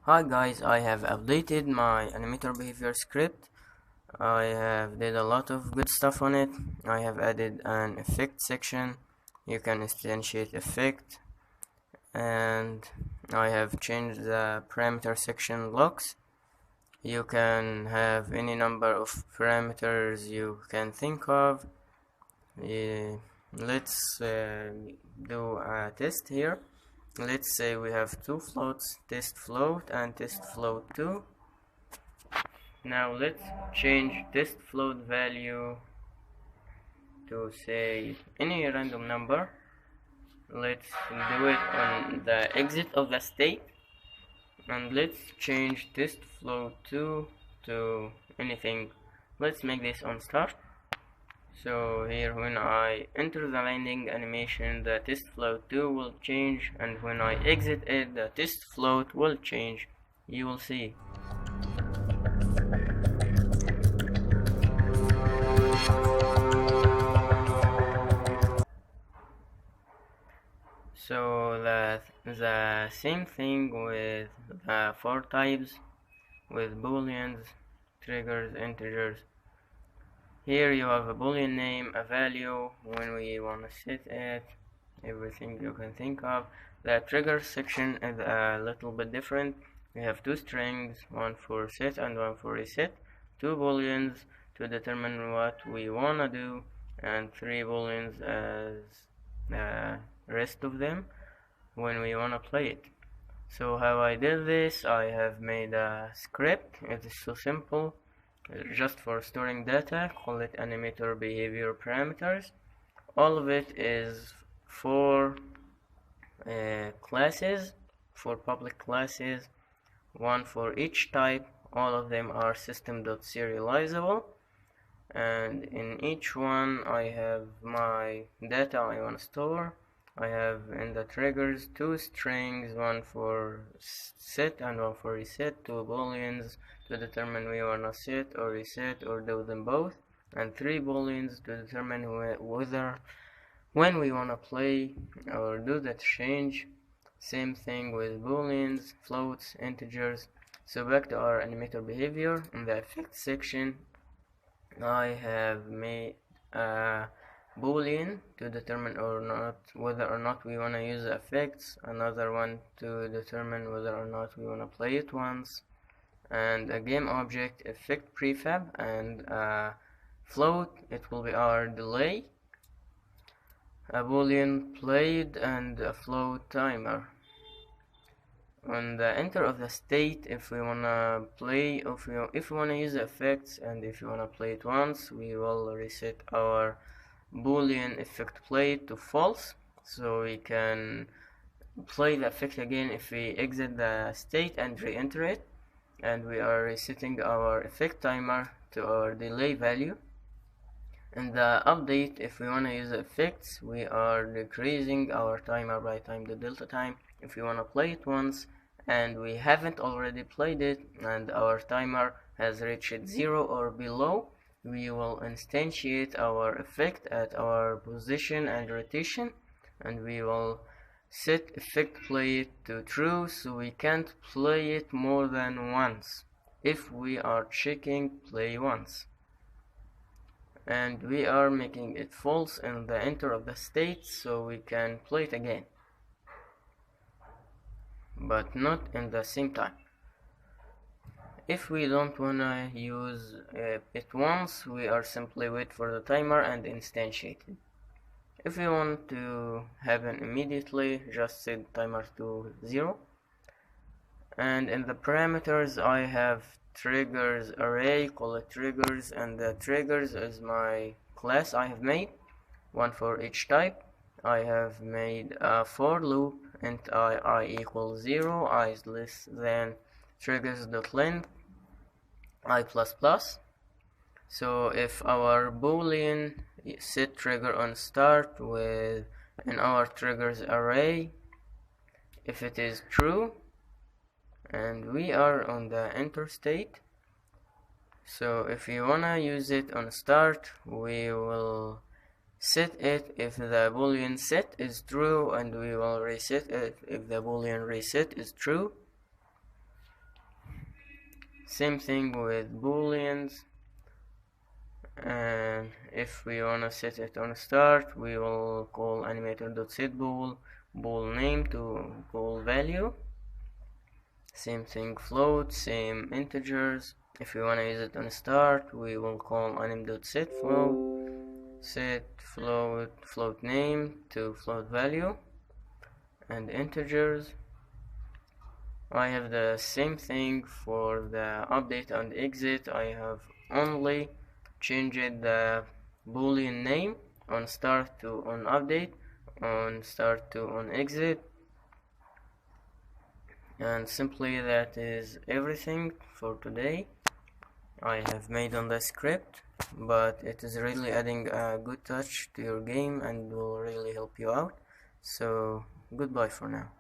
Hi guys, I have updated my AnimatorBehavoirScript. I have did a lot of good stuff on it. I have added an effect section. You can instantiate effect, and I have changed the parameter section blocks. You can have any number of parameters you can think of. Let's do a test here. Let's say we have two floats, test float and test float 2. Now let's change test float value to say any random number. Let's do it on the exit of the state, and let's change test float 2 to anything. Let's make this on start. So here when I enter the landing animation, the test float 2 will change, and when I exit it, the test float will change. You will see. So the same thing with the for types, with booleans, triggers, integers. Here you have a boolean name, a value, when we want to set it, everything you can think of. The trigger section is a little bit different. We have two strings, one for set and one for reset, two booleans to determine what we want to do, and three booleans as rest of them when we want to play it. So how I did this, I have made a script. It is so simple, just for storing data. Call it AnimatorBehavoirParameters. All of it is for classes, for public classes, one for each type. All of them are system.serializable, and in each one I have my data I want to store. I have in the triggers two strings, one for set and one for reset, two booleans to determine we want to set or reset or do them both, and three booleans to determine whether when we want to play or do that change. Same thing with booleans, floats, integers. So back to our animator behavior. In the effects section, I have made a boolean to determine or not whether or not we want to use effects, another one to determine whether or not we want to play it once, and a game object effect prefab, and a float, it will be our delay, a boolean played, and a float timer. On the enter of the state, if we wanna play, if we wanna use the effects, and if you wanna play it once, we will reset our boolean effect played to false, so we can play the effect again if we exit the state and re-enter it. And we are resetting our effect timer to our delay value. In the update, if we want to use the effects, we are decreasing our timer by time the delta time. If we want to play it once and we haven't already played it and our timer has reached 0 or below, we will instantiate our effect at our position and rotation, and we will set effect play to true, so we can't play it more than once if we are checking play once, and we are making it false in the enter of the state, so we can play it again, but not in the same time. If we don't wanna use it once, we are simply wait for the timer and instantiate it. If we want to happen immediately, just set timer to 0. And in the parameters, I have triggers array, call it triggers, and the triggers is my class I have made, one for each type. I have made a for loop, int I equals 0, I is less than triggers.length I plus. So if our boolean set trigger on start with in our triggers array, if it is true, and we are on the enter state, so if you wanna use it on start, we will set it if the boolean set is true, and we will reset it if the boolean reset is true. Same thing with booleans, and if we wanna set it on start, we will call animator.setBool, bool name to bool value. Same thing float, same integers. If we wanna use it on start, we will call anim.setFloat, set float name to float value and integers. I have the same thing for the update and exit. I have only changed the boolean name on start to on update, on start to on exit, and simply that is everything for today I have made on the script, but it is really adding a good touch to your game and will really help you out. So goodbye for now.